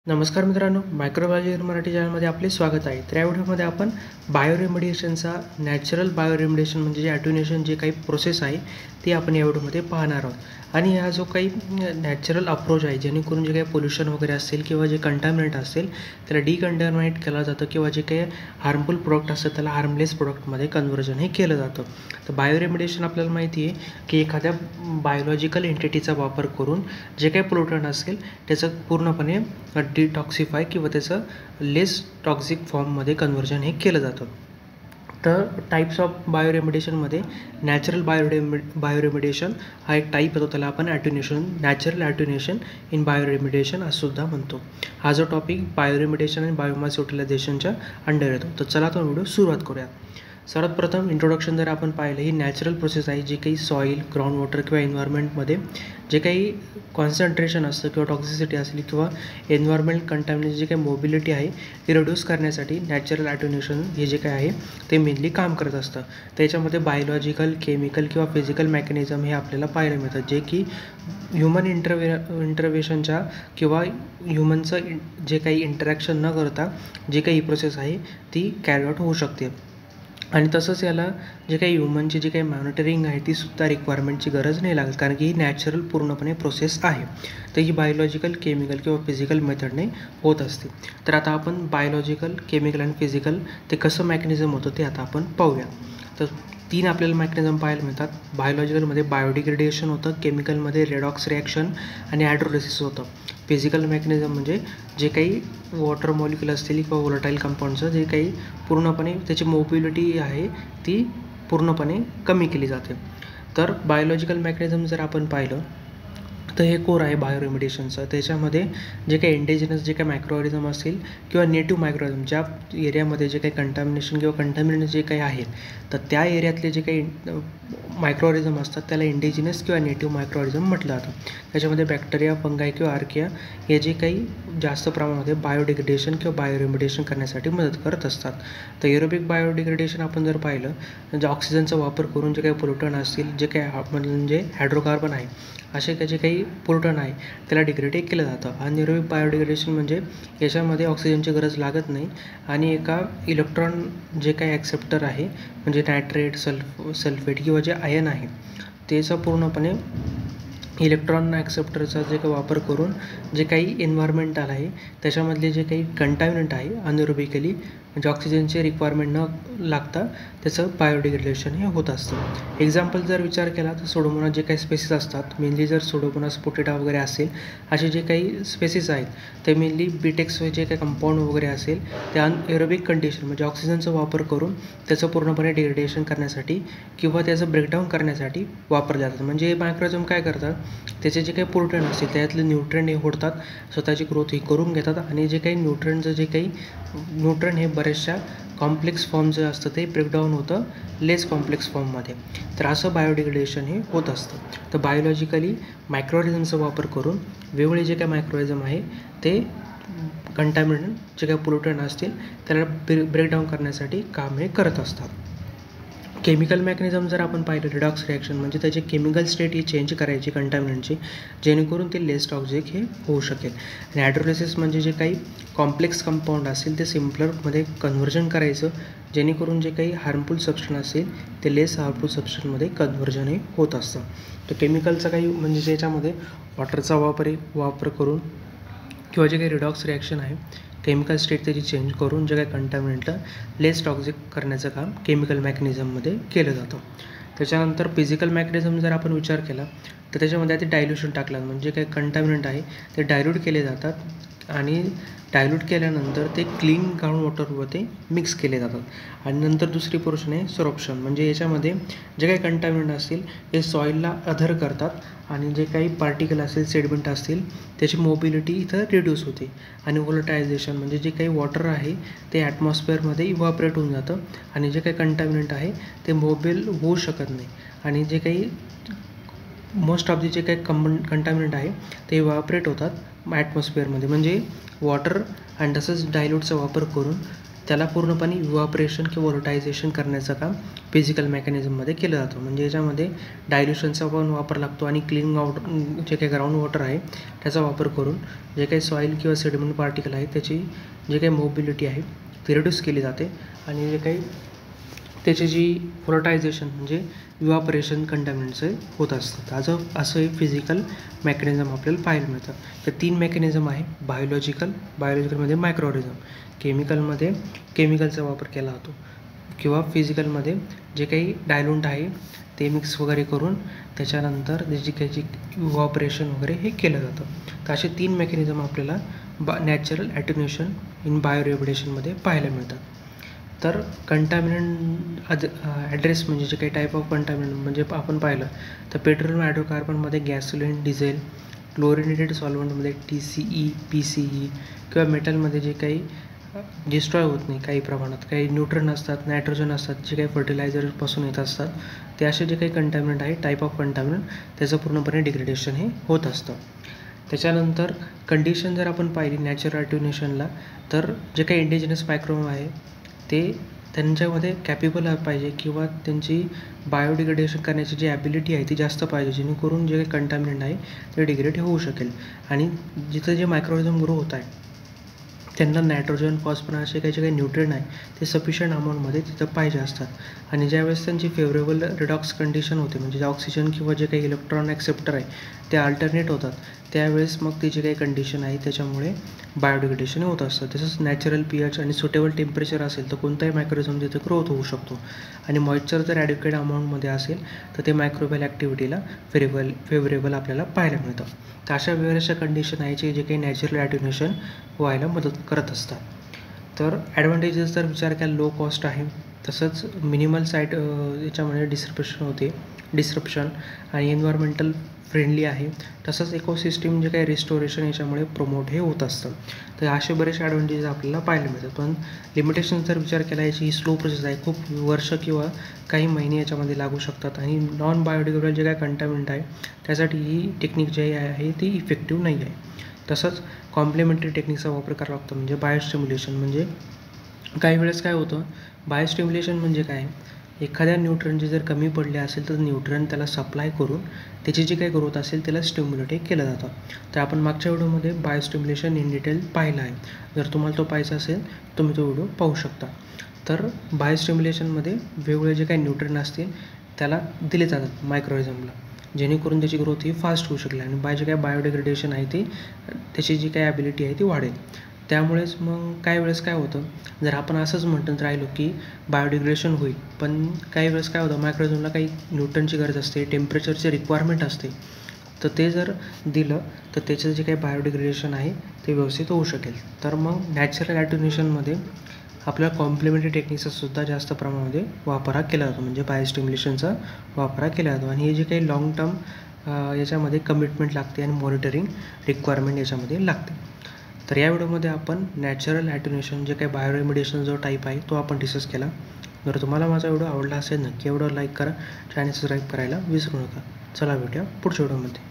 नमस्कार मित्रांनो, मायक्रोबायोलॉजी मराठी चॅनलमध्ये आपले स्वागत आहे. तर या व्हिडिओमध्ये आपण बायोरेमेडिएशनचा नॅचरल बायोरेमेडिएशन म्हणजे जे ॲट्युनेशन जे काही प्रोसेस आहे ती आपण या व्हिडिओमध्ये पाहणार आहोत. आणि हा जो काही नॅचरल अप्रोच आहे जेणेकरून जे काही पोल्युशन वगैरे असेल किंवा जे कंटामिनंट असेल त्याला डिकंटामिनेट केलं जातं किंवा जे काही हार्मफुल प्रोडक्ट असतं त्याला हार्मलेस प्रोडक्टमध्ये कन्व्हर्जन हे केलं जातं. तर बायोरेमेडिएशन आपल्याला माहिती आहे की एखाद्या बायोलॉजिकल एंटिटीचा वापर करून जे काही पोल्युटंट असेल त्याचं पूर्णपणे डिटॉक्सिफाय किंवा त्याचं लेस टॉक्सिक फॉर्ममध्ये कन्व्हर्जन हे केलं जातं. तर टाईप्स ऑफ बायोरेमेडिएशनमध्ये नॅचरल बायोरेमेडिएशन हा एक टाईप येतो, त्याला आपण नॅचरल ॲट्युनेशन इन बायोरेमेडिएशन असंसुद्धा म्हणतो. हा जो टॉपिक बायोरेमेडिएशन आणि बायोमास युटिलायझेशनच्या अंडर येतो. तर चला तो व्हिडिओ सुरुवात करूया. सर्वात प्रथम इंट्रोडक्शन जर आपण पाहिलं, ही नॅचरल प्रोसेस आहे जी काही सॉईल, ग्राउंड वॉटर किंवा एन्व्हायरमेंटमध्ये जे काही कॉन्सन्ट्रेशन असतं किंवा टॉक्सिसिटी असेल किंवा एन्व्हायरमेंट कंटॅमिनेशन जी काही मोबिलिटी आहे ती रिड्यूस करण्यासाठी नॅचरल ॲट्युनेशन हे जे काही आहे ते मेनली काम करत असतं. त्याच्यामध्ये बायोलॉजिकल, केमिकल किंवा फिजिकल मेकॅनिझम हे आपल्याला पाहायला मिळतात जे की ह्युमन इंटरव्हेशनच्या किंवा ह्युमनचं जे काही इंटरॅक्शन न करता जे काही ही प्रोसेस आहे ती कॅरी आउट होऊ शकते. आणि तसंच याला जे काही ह्युमनची जी काही मॉनिटरिंग आहे ती सुद्धा रिक्वायरमेंटची गरज नाही लागत, कारण की ही नॅचरल पूर्णपणे प्रोसेस आहे. तर ही बायोलॉजिकल, केमिकल किंवा फिजिकल मेथडने होत असते. तर आता आपण बायोलॉजिकल, केमिकल आणि फिजिकल ते कसं मेकॅनिझम होतं ते आता आपण पाहूया. तर 3 आपल्याला मेकॅनिझम पाहायला मिळतात. बायोलॉजिकलमध्ये बायोडिग्रेडेशन होतं, केमिकलमध्ये रेडॉक्स रिॲक्शन आणि हायड्रोलिसिस होतं. फिजिकल मेकॅनिझम म्हणजे जे काही वॉटर मॉलिक्यूल असतील किंवा व्होलेटाईल कंपाऊंडचं जे काही पूर्णपणे त्याची मोबिलिटी आहे ती पूर्णपणे कमी केली जाते. तर बायोलॉजिकल मेकॅनिझम जर आपण पाहिलं तर हे कोर आहे बायोरेमेडिएशनचं. त्याच्यामध्ये जे काही इंडिजिनस जे काही मायक्रोऑर्गॅनिझम असतील किंवा नेटिव्ह मायक्रोऑर्गॅनिझम ज्या एरियामध्ये जे काही कंटामिनेशन किंवा कंटामिनंट जे काही आहेत तर त्या एरियातले जे काही मायक्रोऑर्गॅनिझम असतात त्याला इंडिजिनस किंवा नेटिव्ह मायक्रोऑर्गॅनिझम म्हटलं जातं. त्याच्यामध्ये बॅक्टेरिया, फंगाई किंवा आर्किया हे जे काही जास्त प्रमाणामध्ये बायोडिग्रेडेशन किंवा बायोरेमेडिएशन करण्यासाठी मदत करत असतात. तर एरोबिक बायोडिग्रेडेशन आपण जर पाहिलं म्हणजे ऑक्सिजनचा वापर करून जे काही पोल्युटंट असतील, जे काही म्हणजे हायड्रोकार्बन आहे असे जे काही पोल्युटंट आहे त्याला डिग्रेड केलं जातं. अनएरोबिक बायोडिग्रेडेशन म्हणजे याच्यामध्ये ऑक्सिजनची गरज लागत नाही आणि एका इलेक्ट्रॉन जे काही ॲक्सेप्टर आहे म्हणजे नायट्रेट, सल्फेट किंवा जे आयन आहे त्याचा पूर्णपणे इलेक्ट्रॉन ॲक्सेप्टरचा जे काही वापर करून जे काही एन्व्हायरमेंटल आहे त्याच्यामधले जे काही कंटामिनंट आहे अनएरोबिकली म्हणजे ऑक्सिजनचे रिक्वायरमेंट न लागता त्याचं बायोडिग्रेडेशन हे होत असतं. एक्झाम्पल जर विचार केला तर सोडोमोनास जे काही स्पेसीस असतात, मेनली जर सोडोमोनास पोटेटा वगैरे असेल असे जे काही स्पेसीस आहेत ते मेनली बीटेक्स जे काही कंपाऊंड वगैरे असेल ते अनएरोबिक कंडिशन म्हणजे ऑक्सिजनचा वापर करून त्याचं पूर्णपणे डिग्रेडेशन करण्यासाठी किंवा त्याचं ब्रेकडाऊन करण्यासाठी वापरले जातात. म्हणजे हे मायक्रोऑर्गॅनिझम काय करतात, त्याचे जे काही पोल्युटंट असतील त्यातले न्यूट्रंट हे ओढतात, स्वतःची ग्रोथ ही करून घेतात आणि जे काही न्यूट्रंटचं जे काही न्यूट्रन हे बऱ्याचशा कॉम्प्लेक्स फॉर्म जे असतं ते ब्रेकडाऊन होतं लेस कॉम्प्लेक्स फॉर्ममध्ये. तर असं बायोडिग्रेडेशन हे होत असतं. तर बायोलॉजिकली मायक्रोऑर्गॅनिझमचा वापर करून वेगवेगळे जे काही मायक्रोऑर्गॅनिझम आहे ते कंटॅमिनंट जे काही पोल्युटंट असतील त्याला ब्रेकडाऊन करण्यासाठी काम हे करत असतात. केमिकल मेकॅनिझम जर आपण पाहिलं, रिडॉक्स रिॲक्शन म्हणजे त्याची केमिकल स्टेट ही चेंज करायची कंटॅमिनंटची जेणेकरून ते लेस टॉक्सिक हे होऊ शकेल. आणि हायड्रोलिसिस म्हणजे जे काही कॉम्प्लेक्स कंपाऊंड असेल ते सिम्पलरमध्ये कन्व्हर्जन करायचं जेणेकरून जे काही हार्मफुल सबस्टन्स असेल ते लेस हार्मफुल सबस्टन्समध्ये कन्व्हर्जन हे होत असतं. तर केमिकलचा काही म्हणजे ज्याच्यामध्ये वॉटरचा वापर करून किंवा जे काही रिडॉक्स रिॲक्शन आहे केमिकल स्टेट त्याची चेंज करून जे काही कंटॅमिनंटला लेस टॉक्सिक करण्याचं काम केमिकल मेकॅनिझममध्ये केलं जातं. त्याच्यानंतर फिजिकल मेकॅनिझम जर आपण विचार केला तर त्याच्यामध्ये आधी डायल्युशन टाकलं म्हणजे काही कंटॅमिनंट आहे ते डायल्यूट केले जातात आणि डायल्यूट केल्यानंतर ते क्लीन ग्राउंड वॉटरमध्ये मिक्स केले जातात. आणि नंतर दुसरी पोर्शन आहे सोर्प्शन म्हणजे याच्यामध्ये जे काही कंटॅमिनंट असतील हे सॉईलला अधर करतात आणि जे काही पार्टिकल असेल, सेडिमेंट असतील त्याची मोबिलिटी इथं रिड्यूस होते. आणि व्होलटायझेशन म्हणजे जे काही वॉटर आहे ते ॲटमॉस्फिअरमध्ये इव्हॅपोरेट होऊन जातं आणि जे काही कंटॅमिनंट आहे ते मोबिल होऊ शकत नाही आणि जे काही मोस्ट ऑफ जे काही कंटॅमिनंट आहे ते इव्हॅपोरेट होतात ॲटमॉस्फिअरमध्ये म्हणजे वॉटर आणि तसंच डायल्यूटचा वापर करून त्याला पूर्णपणे इव्हॅपोरेशन किंवा व्होलटायझेशन करण्याचं काम फिजिकल मेकॅनिझममध्ये केलं जातं. म्हणजे याच्यामध्ये डायल्युशनचा पण वापर लागतो आणि क्लीन वॉटर जे काही ग्राउंड वॉटर आहे त्याचा वापर करून जे काही सॉईल किंवा सेडिमेंट पार्टिकल आहे त्याची जे काही मोबिलिटी आहे ती रिड्यूस केली जाते आणि जे काही त्याची जी व्होलटायझेशन म्हणजे इव्हॅपोरेशन कंटॅमिनंटचं होत असतं. असं हे फिजिकल मेकॅनिझम आपल्याला पाहायला मिळतं. तर 3 मेकॅनिझम आहे, बायोलॉजिकलमध्ये मायक्रोऑर्गॅनिझम, केमिकलमध्ये केमिकलचा वापर केला जातो किंवा फिजिकलमध्ये जे काही डायल्यूंट आहे ते मिक्स वगैरे करून त्याच्यानंतर त्याची काही इव्हॅपोरेशन वगैरे हे केलं जातं. तर असे 3 मेकॅनिझम आपल्याला नॅचरल ॲटेन्युएशन इन बायोरेमिडिएशनमध्ये पाहायला मिळतात. तर कंटॅमिनंट ॲड्रेस म्हणजे जे काही टाईप ऑफ कंटॅमिनंट म्हणजे आपण पाहिलं तर पेट्रोलियम हायड्रोकार्बनमध्ये गॅसोलिन, डिझेल, क्लोरिनेटेड सॉल्व्हंटमध्ये TCE, PCE किंवा मेटलमध्ये जे काही डिस्ट्रॉय होत नाही काही प्रमाणात, काही न्यूट्रन असतात, नायट्रोजन असतात, जे काही फर्टिलायझरपासून येत असतात, ते असे जे काही कंटॅमिनंट आहे टाईप ऑफ कंटॅमिनंट त्याचं पूर्णपणे डिग्रेडेशन हे होत असतं. त्याच्यानंतर कंडिशन जर आपण पाहिली नॅचरल ॲटेन्युएशनला तर जे काही इंडिजिनस मायक्रोब आहे ते त्यांच्यामध्ये कॅपेबल पाहिजे किंवा त्यांची बायोडिग्रेडेशन करण्याची जी ॲबिलिटी आहे ती जास्त पाहिजे, जेणेकरून जे काही कंटॅमिनंट आहे ते डिग्रेड होऊ शकेल. आणि जिथं जे मायक्रोऑर्गॅनिझम ग्रो होत आहे त्यांना नायट्रोजन, फॉस्फरस असे काही जे काही न्यूट्रिएंट आहे ते सफिशियंट अमाऊंटमध्ये तिथं पाहिजे असतात. आणि ज्यावेळेस त्यांची फेवरेबल रिडॉक्स कंडिशन होते म्हणजे जे ऑक्सिजन किंवा जे काही इलेक्ट्रॉन ॲक्सेप्टर आहे ते अल्टरनेट होतात, त्यावेळेस मग ती जी काही कंडिशन आहे त्याच्यामुळे बायोडिग्रेडेशन होत असतं. तसंच नॅचरल pH आणि सुटेबल टेम्परेचर असेल तर कोणताही मायक्रोऑर्गॅनिझम तिथे ग्रोथ होऊ शकतो. आणि मॉइश्चर जर ॲडिक्वेट अमाऊंटमध्ये असेल तर ते मायक्रोबियल ॲक्टिव्हिटीला फेवरेबल आपल्याला पाहायला मिळतं. तर अशा वेगवेगळ्या कंडिशन आहे जे काही नॅचरल ॲटेन्युएशन व्हायला मदत करत असतात. तर ॲडव्हान्टेजेस जर विचार केला लो कॉस्ट आहे, तसंच मिनिमल साईट याच्यामध्ये डिस्रप्शन आणि एन्व्हायरमेंटल फ्रेंडली आहे, तसंच इकोसिस्टीम जे काही रिस्टोरेशन याच्यामुळे प्रमोट हे होत असतं. तर असे बरेचसे ॲडव्हान्टेजेस आपल्याला पाहायला मिळतात. पण लिमिटेशन जर विचार केला याची ही स्लो प्रोसेस आहे, खूप वर्ष किंवा काही महिने याच्यामध्ये लागू शकतात आणि नॉन बायोडिग्रेडेबल जे काही कंटॅमिनंट आहे त्यासाठी ही टेक्निक जी आहे ती इफेक्टिव्ह नाही आहे. तसंच कॉम्प्लिमेंटरी टेक्निकचा वापर करावा लागतो म्हणजे बायोस्टिम्युलेशन. म्हणजे काही वेळेस काय होतं, बायोस्टिम्युलेशन म्हणजे काय, एखाद्या न्यूट्रनचे जर कमी पडले असेल तर न्यूट्रन त्याला सप्लाय करून त्याची जी काही ग्रोथ असेल त्याला स्टिम्युलेट केलं जातं. तर आपण मागच्या व्हिडिओमध्ये बायोस्टिम्युलेशन इन डिटेल पाहिला आहे, जर तुम्हाला तो पाहायचा असेल तुम्ही तो व्हिडिओ पाहू शकता. तर बायोस्टिम्युलेशनमध्ये वेगवेगळे जे काही न्यूट्रन असतील त्याला दिले जातात मायक्रोऑर्गॅनिझमला, जेणेकरून त्याची ग्रोथ ही फास्ट होऊ शकेल आणि जे काही बायोडिग्रेडेशन आहे ती त्याची जी काही ॲबिलिटी आहे ती वाढेल. त्यामुळेच मग काही वेळेस काय होतं, जर आपण असंच म्हणत राहिलो की बायोडिग्रेडेशन होईल, पण काही वेळेस काय होतं मायक्रोऑर्गॅनिझमला काही न्यूट्रनची गरज असते, टेम्परेचरची रिक्वायरमेंट असते, तर ते जर दिलं तर त्याचं जे काही बायोडिग्रेडेशन आहे ते व्यवस्थित होऊ शकेल. तर मग नॅचरल ॲटेन्युएशनमध्ये आपल्याला कॉम्प्लिमेंटरी टेक्निक्सचा सुद्धा जास्त प्रमाणामध्ये वापर केला जातो म्हणजे बायोस्टिम्युलेशनचा वापर केला जातो. आणि हे जे काही लाँग टर्म याच्यामध्ये कमिटमेंट लागते आणि मॉनिटरिंग रिक्वायरमेंट याच्यामध्ये लागते. तर या व्हिडिओमध्ये आपण नॅचरल ॲटेन्युएशन जे काही बायोरेमिडिएशन जो टाईप आहे तो आपण डिस्कस केला. जर तुम्हाला माझा व्हिडिओ आवडला असेल नक्की व्हिडिओ लाईक करा, चॅनल सबस्क्राईब करायला विसरू नका. चला भेटूया पुढच्या व्हिडिओमध्ये.